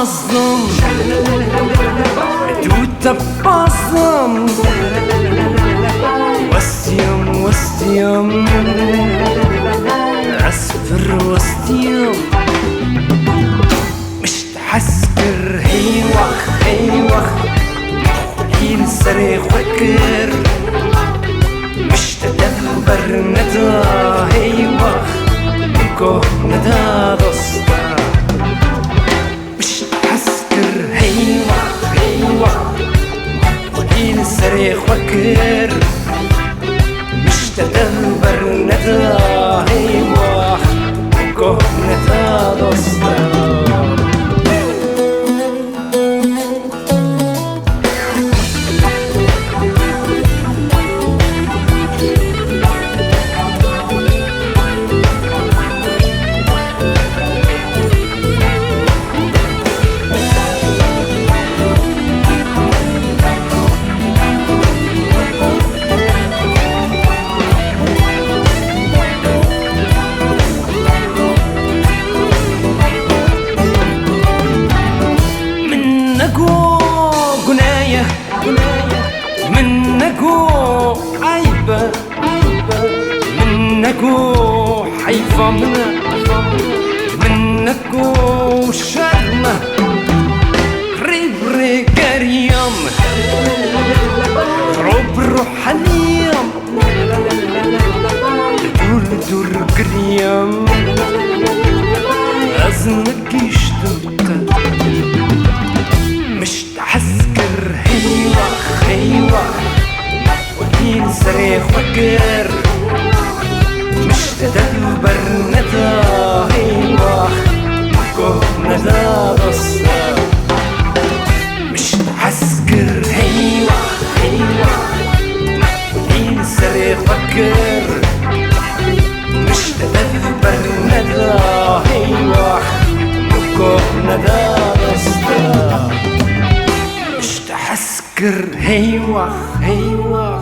بازم توتا بازم وستيم وستيم أصفر وستيم مش تحسكر هيوخ هيوخ حين سريخ وكر مش تدبر ندا هيوخ كو ندا دوستا مش تحسكر هيوخ هيوخ حين سريخ وكر مش تدبر ندا هيوخ كو ندا دوستا منكو عيبة منكو حيفا منكو شرمة قريب ريكاريام روب روحانيام دور قريام أزمك يشتبك مش تحسكر هيوخ هيوخ وكين سريخ وكر مش تدبر ندا هيوخ كو ندا دوستا مش تحسكر هيوخ هيوخ وكين سريخ وكر مش تدبر ندا هيوخ كو ندا دوستا مش تحسكر هيوخ هيوخ